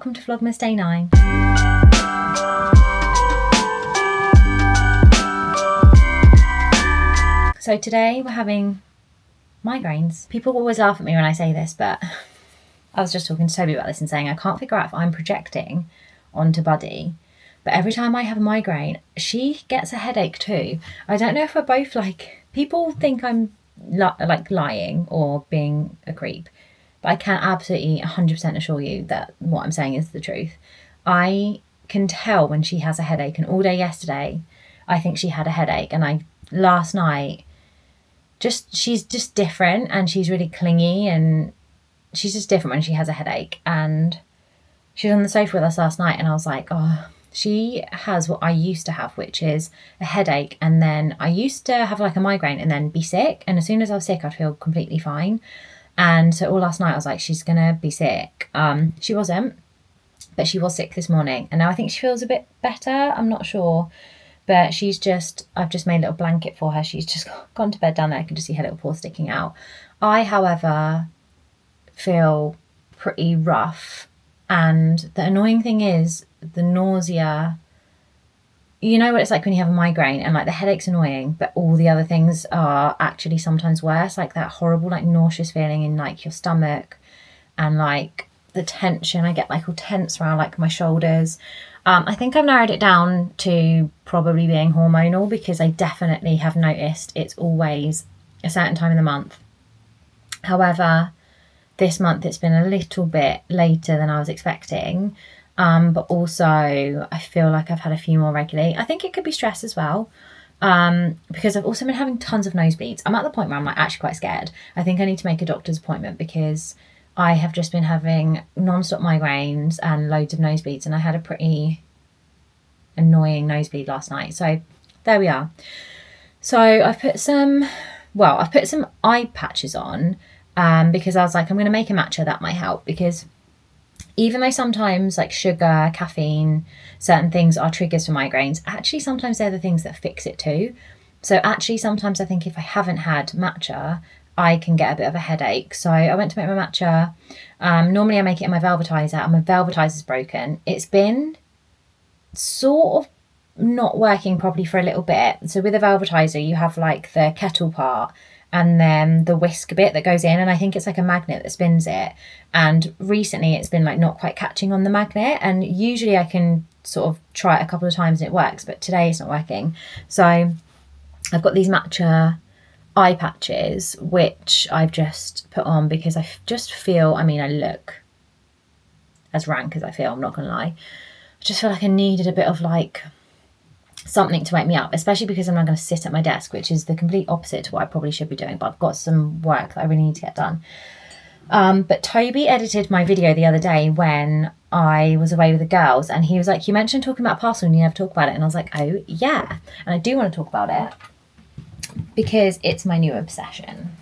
welcome to Vlogmas Day 9. So today we're having migraines. People always laugh at me when I say this, but I was just talking to Toby about this and saying I can't figure out if I'm projecting onto Buddy, but every time I have a migraine, she gets a headache too. I don't know if we're both like, people think I'm like lying or being a creep, but I can absolutely 100% assure you that what I'm saying is the truth. I can tell when she has a headache, and all day yesterday I think she had a headache, and last night she's just different, and she's really clingy, and she's just different when she has a headache. And she was on the sofa with us last night, and I was like, oh, she has what I used to have, which is a headache, and then I used to have like a migraine and then be sick, and as soon as I was sick I'd feel completely fine. And so all last night I was like, she's gonna be sick. She wasn't, but she was sick this morning, and now I think she feels a bit better. I'm not sure, but I've just made a little blanket for her. She's just gone to bed down there. I can just see her little paw sticking out. I, however, feel pretty rough, and the annoying thing is the nausea. You know what it's like when you have a migraine and like the headache's annoying, but all the other things are actually sometimes worse, like that horrible like nauseous feeling in like your stomach, and like the tension. I get like all tense around like my shoulders. I think I've narrowed it down to probably being hormonal, because I definitely have noticed it's always a certain time of the month. However, this month it's been a little bit later than I was expecting, but also I feel like I've had a few more regularly. I think it could be stress as well, because I've also been having tons of nosebleeds. I'm at the point where I'm like actually quite scared. I think I need to make a doctor's appointment, because I have just been having non-stop migraines and loads of nosebleeds, and I had a pretty annoying nosebleed last night. So there we are. So I've put some eye patches on, because I was like, I'm going to make a matcha, that might help, because even though sometimes like sugar, caffeine, certain things are triggers for migraines, actually sometimes they're the things that fix it too. So actually sometimes I think if I haven't had matcha, I can get a bit of a headache. So I went to make my matcha. Normally I make it in my velvetizer, and my velvetizer's broken. It's been sort of not working properly for a little bit. So with a velvetizer, you have like the kettle part and then the whisk bit that goes in, and I think it's like a magnet that spins it. And recently it's been like not quite catching on the magnet, and usually I can sort of try it a couple of times and it works, but today it's not working. So I've got these matcha eye patches, which I've just put on because I just feel, I mean, I look as rank as I feel, I'm not gonna lie. I just feel like I needed a bit of like something to wake me up, especially because I'm not going to sit at my desk, which is the complete opposite to what I probably should be doing, but I've got some work that I really need to get done. But Toby edited my video the other day when I was away with the girls, and he was like, you mentioned talking about parcel and you never talk about it. And I was like, oh yeah, and I do want to talk about it because it's my new obsession,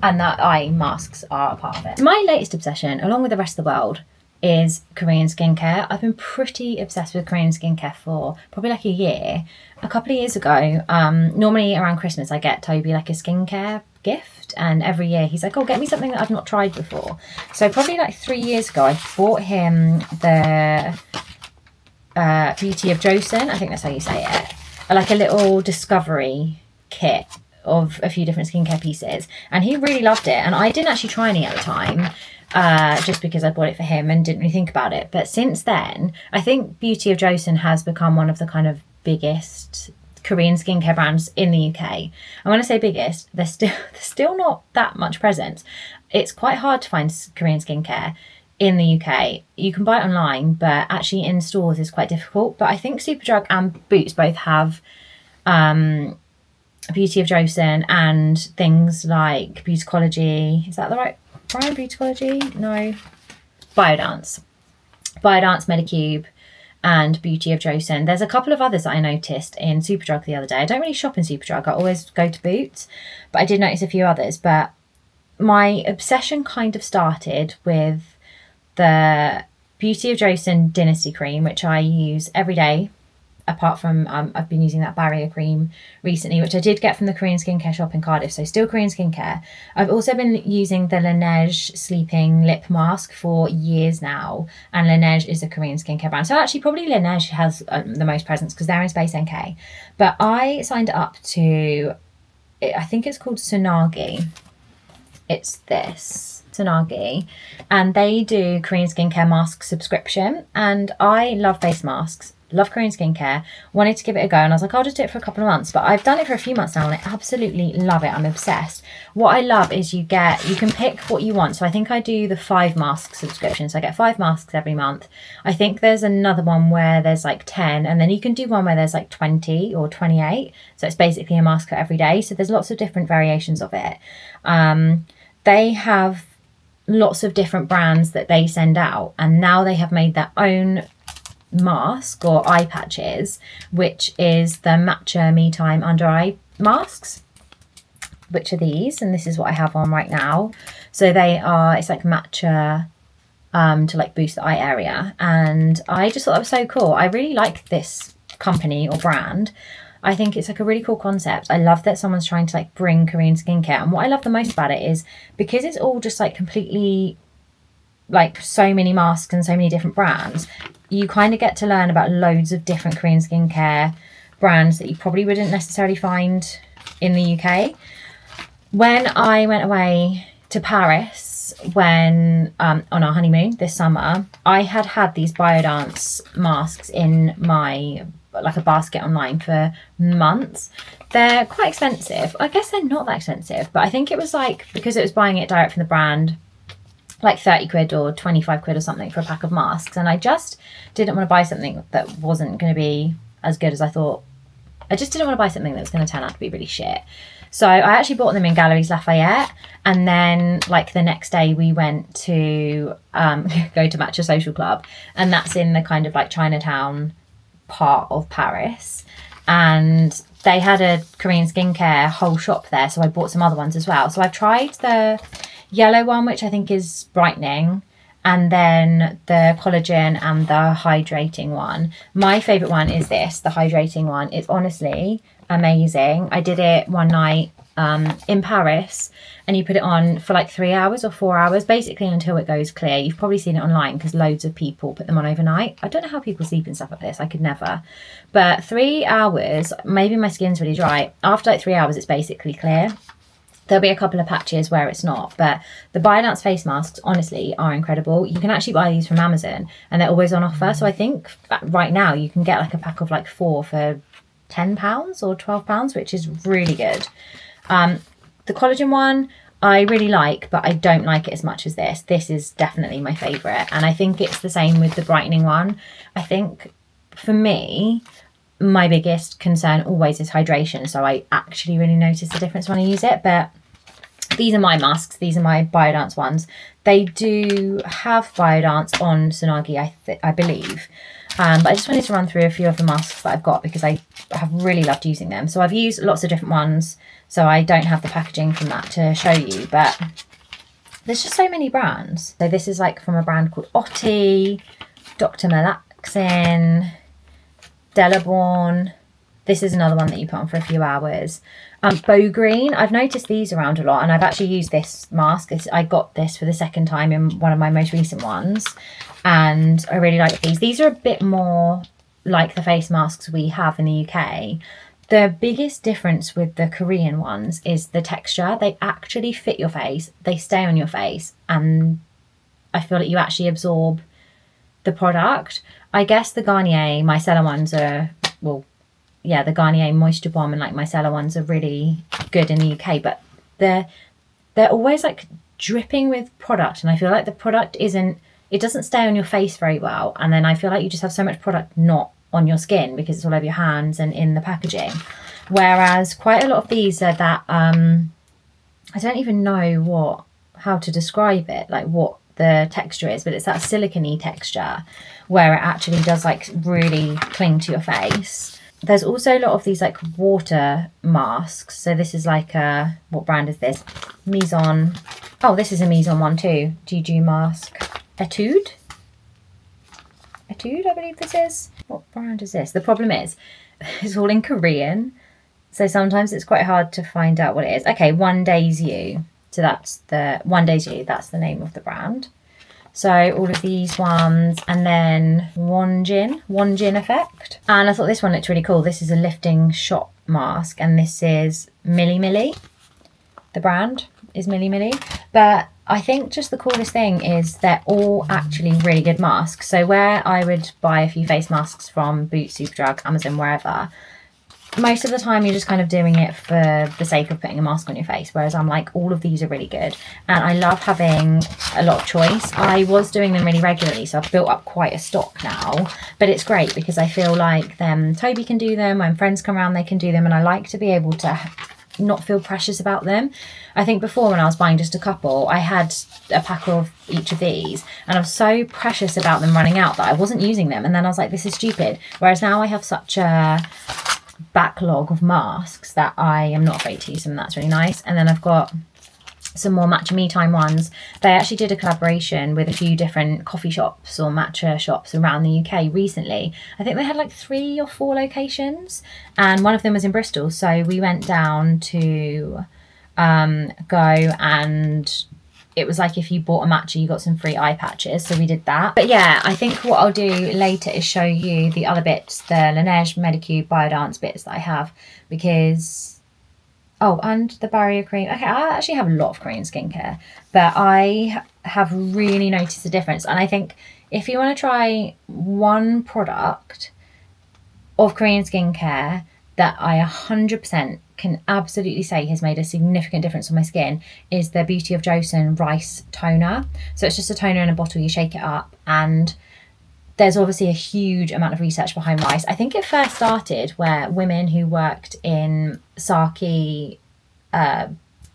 and that eye masks are a part of it. My latest obsession, along with the rest of the world, is Korean skincare. I've been pretty obsessed with Korean skincare for probably like a year. A couple of years ago, normally around Christmas I get Toby like a skincare gift, and every year he's like, oh, get me something that I've not tried before. So probably like 3 years ago I bought him the Beauty of Joseon, I think that's how you say it, like a little discovery kit of a few different skincare pieces, and he really loved it. And I didn't actually try any at the time, just because I bought it for him and didn't really think about it. But since then, I think Beauty of Joseon has become one of the kind of biggest Korean skincare brands in the UK. And when I say biggest, there's still not that much presence. It's quite hard to find Korean skincare in the UK. You can buy it online, but actually in stores is quite difficult. But I think Superdrug and Boots both have Beauty of Joseon and things like Beauticology. Is that the right brand? Beauticology? No. Biodance, Medicube, and Beauty of Joseon. There's a couple of others that I noticed in Superdrug the other day. I don't really shop in Superdrug. I always go to Boots, but I did notice a few others. But my obsession kind of started with the Beauty of Joseon Dynasty Cream, which I use every day. apart from I've been using that barrier cream recently, which I did get from the Korean skincare shop in Cardiff, so still Korean skincare. I've also been using the Laneige sleeping lip mask for years now, and Laneige is a Korean skincare brand, so actually probably Laneige has the most presence because they're in Space NK. But I signed up to, I think it's called Tsunagi. It's this Tsunagi, and they do Korean skincare mask subscription, and I love face masks, love Korean skincare, wanted to give it a go, and I was like, I'll just do it for a couple of months. But I've done it for a few months now and I absolutely love it. I'm obsessed. What I love is you can pick what you want. So I think I do the 5 mask subscription, so I get 5 masks every month. I think there's another one where there's like 10, and then you can do one where there's like 20 or 28, so it's basically a mask for every day. So there's lots of different variations of it. They have lots of different brands that they send out, and now they have made their own mask or eye patches, which is the Matcha Me Time under eye masks, which are these, and this is what I have on right now. So they are, it's like matcha to like boost the eye area, and I just thought that was so cool. I really like this company or brand. I think it's like a really cool concept. I love that someone's trying to like bring Korean skincare, and what I love the most about it is because it's all just like completely like so many masks and so many different brands, you kind of get to learn about loads of different Korean skincare brands that you probably wouldn't necessarily find in the UK. When I went away to Paris on our honeymoon this summer, I had these Biodance masks in my like a basket online for months. They're quite expensive. I guess they're not that expensive, but I think it was like, because it was buying it direct from the brand, like 30 quid or 25 quid or something for a pack of masks, and I just didn't want to buy something that wasn't going to be as good as I thought. I just didn't want to buy something that was going to turn out to be really shit. So I actually bought them in Galeries Lafayette, and then like the next day we went to go to Matcha Social Club, and that's in the kind of like Chinatown part of Paris, and they had a Korean skincare whole shop there, so I bought some other ones as well. So I've tried the yellow one, which I think is brightening, and then the collagen and the hydrating one. My favourite one is this, the hydrating one. It's honestly amazing. I did it one night in Paris, and you put it on for like 3 hours or 4 hours, basically until it goes clear. You've probably seen it online because loads of people put them on overnight. I don't know how people sleep and stuff like this. I could never. But 3 hours, maybe my skin's really dry. After like 3 hours, it's basically clear. There'll be a couple of patches where it's not, but the Biodance face masks, honestly, are incredible. You can actually buy these from Amazon, and they're always on offer. So I think right now you can get like a pack of like 4 for £10 or £12, which is really good. The collagen one I really like, but I don't like it as much as this. This is definitely my favourite, and I think it's the same with the brightening one. I think for me, my biggest concern always is hydration, so I actually really notice the difference when I use it. But these are my masks. These are my Biodance ones. They do have Biodance on Tsunagi, I believe. But I just wanted to run through a few of the masks that I've got because I have really loved using them. So I've used lots of different ones, so I don't have the packaging from that to show you, but there's just so many brands. So this is like from a brand called Otti, Dr. Malaxin, Delaborn. This is another one that you put on for a few hours. Bow Green, I've noticed these around a lot, and I've actually used this mask. I got this for the second time in one of my most recent ones, and I really like these. These are a bit more like the face masks we have in the UK. The biggest difference with the Korean ones is the texture. They actually fit your face, they stay on your face, and I feel like you actually absorb the product. I guess the Garnier micellar ones are, well, yeah, the Garnier Moisture Bomb and like micellar ones are really good in the UK, but they're always like dripping with product, and I feel like the product it doesn't stay on your face very well, and then I feel like you just have so much product not on your skin because it's all over your hands and in the packaging. Whereas quite a lot of these are that I don't even know how to describe it, like what the texture is, but it's that silicone-y texture where it actually does like really cling to your face. There's also a lot of these like water masks. So this is like what brand is this? Maison. Oh, this is a Maison one too. Juju mask. Etude. Etude, I believe this is. What brand is this? The problem is, it's all in Korean, so sometimes it's quite hard to find out what it is. Okay, One Day's You. So that's the One Day's You, that's the name of the brand. So all of these ones, and then Wonjin Effect. And I thought this one looked really cool. This is a lifting shot mask, and this is Milli. The brand is Milli. But I think just the coolest thing is they're all actually really good masks. So where I would buy a few face masks from Boots, Superdrug, Amazon, wherever, most of the time you're just kind of doing it for the sake of putting a mask on your face, whereas I'm like, all of these are really good, and I love having a lot of choice. I was doing them really regularly, so I've built up quite a stock now, but it's great because I feel like Toby can do them, when friends come around they can do them, and I like to be able to not feel precious about them. I think before, when I was buying just a couple, I had a pack of each of these and I was so precious about them running out that I wasn't using them, and then I was like, this is stupid. Whereas now I have such a backlog of masks that I am not afraid to use them. That's really nice. And then I've got some more Matcha Me Time ones. They actually did a collaboration with a few different coffee shops or matcha shops around the UK recently. I think they had like 3 or 4 locations, and one of them was in Bristol, so we went down to go, and it was like if you bought a matcha you got some free eye patches, so we did that. But yeah, I think what I'll do later is show you the other bits, the Laneige Medicube Biodance bits that I have, because and the barrier cream. Okay, I actually have a lot of Korean skincare, but I have really noticed a difference. And I think if you want to try one product of Korean skincare that I 100% can absolutely say has made a significant difference on my skin, is the Beauty of Joseon Rice Toner. So it's just a toner in a bottle, you shake it up, and there's obviously a huge amount of research behind rice. I think it first started where women who worked in sake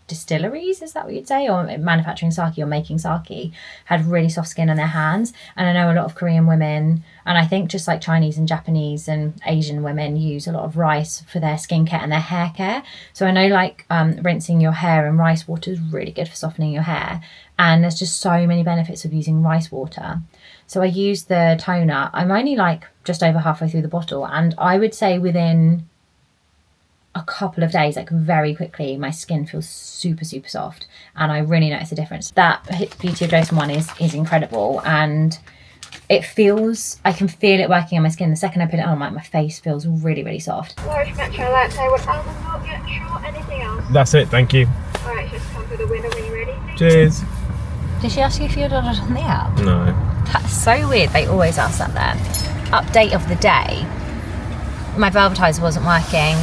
distilleries, is that what you'd say, or manufacturing sake or making sake, had really soft skin on their hands. And I know a lot of Korean women, and I think just like Chinese and Japanese and Asian women, use a lot of rice for their skincare and their hair care. So I know like rinsing your hair in rice water is really good for softening your hair, and there's just so many benefits of using rice water. So I use the toner. I'm only like just over halfway through the bottle, and I would say within a couple of days, like very quickly, my skin feels super soft, and I really notice a difference. That Beauty of Joseon one is incredible, and it feels, I can feel it working on my skin. The second I put it on, my face feels really soft. Large metro latte with almond milk, yeah, sure. Anything else? That's it, thank you. Alright, just come for the winner when you're ready. Cheers. Did she ask you if you ordered on the app? No. That's so weird. They always ask that there. Update of the day. My Velvetizer wasn't working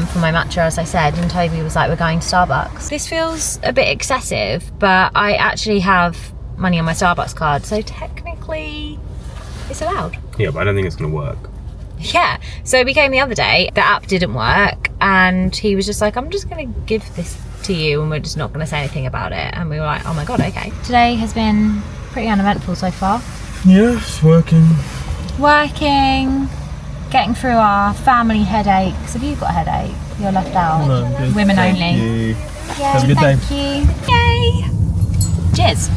for my matcha, as I said, and Toby was like, we're going to Starbucks. This feels a bit excessive, but I actually have money on my Starbucks card, so technically it's allowed. Yeah, but I don't think it's going to work. Yeah, so we came the other day, the app didn't work, and he was just like, I'm just going to give this to you and we're just not going to say anything about it. And we were like, oh my god, okay. Today has been pretty uneventful so far. Yeah, it's working. Getting through our family headaches. Have you got a headache? You're left out. No, I'm good. Women Thank only. You. Yeah, have a good thank day. You. Yay! Cheers.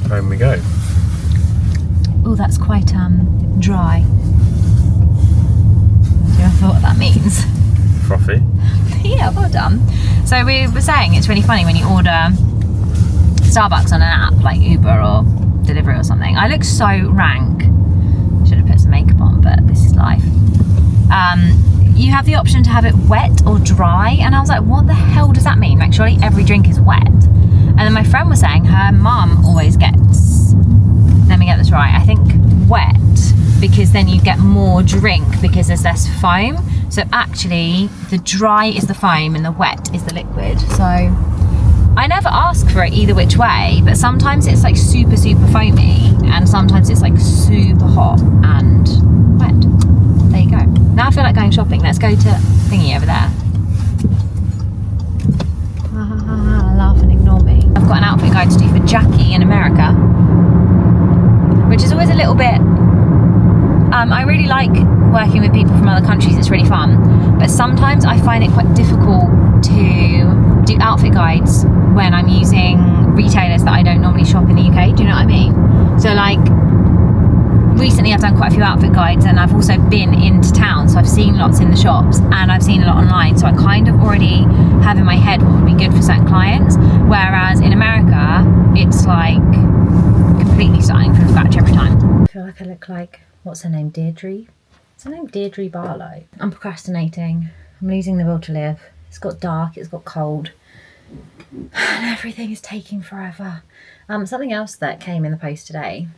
Home we go. Oh, that's quite dry. Do you know what that means? Frothy. Yeah, well done. So we were saying it's really funny when you order Starbucks on an app like Uber or Delivery or something. I look so rank. Should have put some makeup on, but this is life. You have the option to have it wet or dry, and I was like, what the hell does that mean? Like, surely every drink is wet. And then my friend was saying her mum always gets, let me get this right, I think wet, because then you get more drink because there's less foam. So actually the dry is the foam and the wet is the liquid. So I never ask for it either which way, but sometimes it's like super foamy and sometimes it's like super hot and wet. There you go. Now I feel like going shopping. Let's go to thingy over there. Laugh and ignore me. I've got an outfit guide to do for Jackie in America, which is always a little bit, I really like working with people from other countries, it's really fun, but sometimes I find it quite difficult to do outfit guides when I'm using retailers that I don't normally shop in the UK, do you know what I mean? So like, recently I've done quite a few outfit guides, and I've also been into town, so I've seen lots in the shops and I've seen a lot online, so I kind of already have in my head what would be good for certain clients, whereas in America it's like completely starting from scratch every time. I feel like I look like, what's her name, Deirdre? What's her name? Deirdre Barlow. I'm procrastinating. I'm losing the will to live. It's got dark, it's got cold, and everything is taking forever. Something else that came in the post today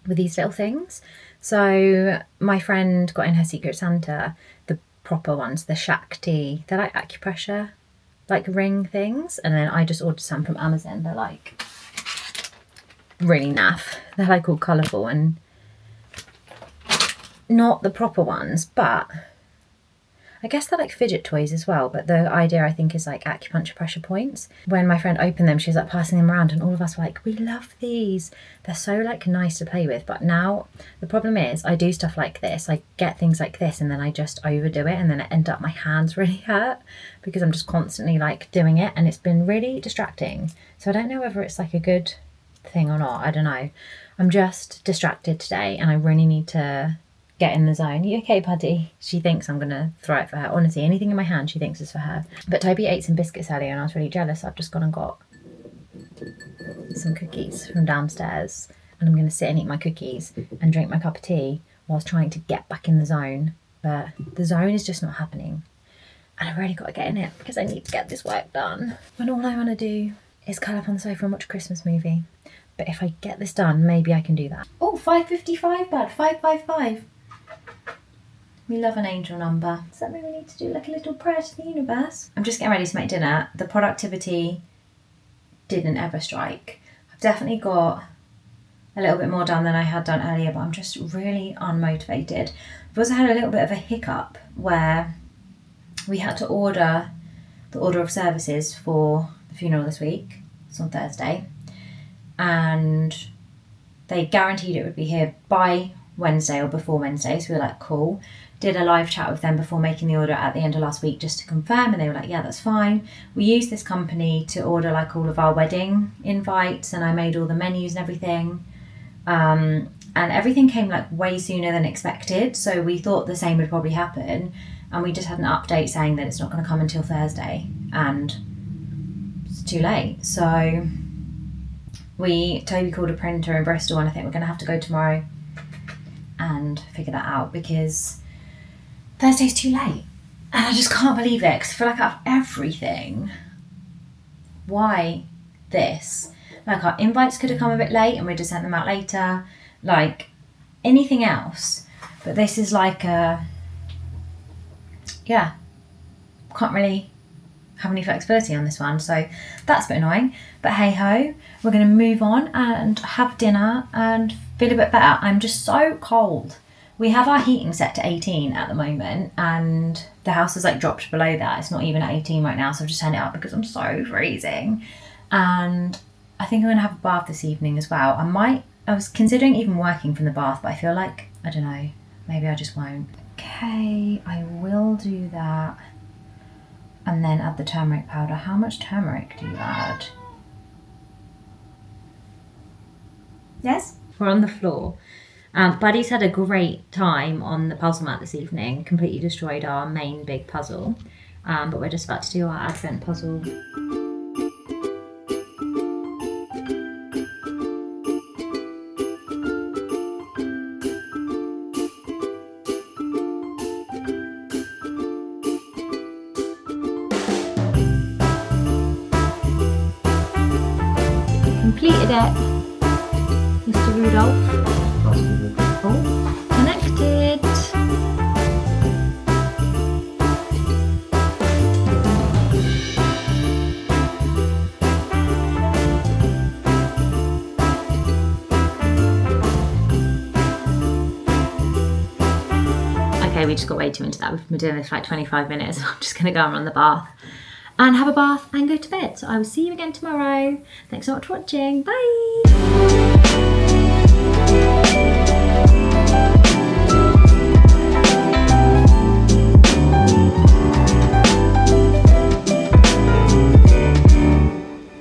with these little things. So my friend got in her Secret Santa the proper ones, the Shakti. They're like acupressure, like ring things. And then I just ordered some from Amazon. They're like really naff. They're like all colourful and not the proper ones, but I guess they're like fidget toys as well, but the idea I think is like acupuncture pressure points. When my friend opened them, she was like passing them around and all of us were like, we love these. They're so like nice to play with. But now the problem is I do stuff like this. I get things like this and then I just overdo it and then it ends up my hands really hurt because I'm just constantly like doing it and it's been really distracting. So I don't know whether it's like a good thing or not. I don't know. I'm just distracted today and I really need to get in the zone. Are you okay, buddy? She thinks I'm gonna throw it for her. Honestly, anything in my hand she thinks is for her. But Toby ate some biscuits earlier and I was really jealous. I've just gone and got some cookies from downstairs and I'm gonna sit and eat my cookies and drink my cup of tea whilst trying to get back in the zone. But the zone is just not happening and I've really got to get in it because I need to get this work done when all I want to do is curl up on the sofa and watch a Christmas movie. But if I get this done, maybe I can do that. Oh, 555, bud. 555. We love an angel number. Does that mean we need to do like a little prayer to the universe? I'm just getting ready to make dinner. The productivity didn't ever strike. I've definitely got a little bit more done than I had done earlier, but I'm just really unmotivated. I've also had a little bit of a hiccup where we had to order the order of services for the funeral this week. It's on Thursday. And they guaranteed it would be here by Wednesday or before Wednesday, so we were like, cool. Did a live chat with them before making the order at the end of last week just to confirm, and they were like, yeah, that's fine. We used this company to order like all of our wedding invites and I made all the menus and everything, and everything came like way sooner than expected, so we thought the same would probably happen, and we just had an update saying that it's not going to come until Thursday and it's too late. So Toby called a printer in Bristol and I think we're going to have to go tomorrow and figure that out because Thursday's too late and I just can't believe it because I feel like out of everything, why this? Like our invites could have come a bit late and we'd have sent them out later, like anything else, but this is like can't really have any flexibility on this one, so that's a bit annoying, but hey ho, we're going to move on and have dinner and feel a bit better. I'm just so cold. We have our heating set to 18 at the moment and the house has like dropped below that. It's not even at 18 right now, so I've just turned it up because I'm so freezing. And I think I'm going to have a bath this evening as well. I was considering even working from the bath, but I feel like, I don't know, maybe I just won't. Okay, I will do that. And then add the turmeric powder. How much turmeric do you add? Yes? We're on the floor. Buddy's had a great time on the puzzle mat this evening. Completely destroyed our main big puzzle. But we're just about to do our Advent puzzle. Completed it, Mr. Rudolph. Oh, connected. Okay, we just got way too into that. We've been doing this for like 25 minutes. I'm just going to go and run the bath and have a bath and go to bed. So I will see you again tomorrow. Thanks so much for watching. Bye.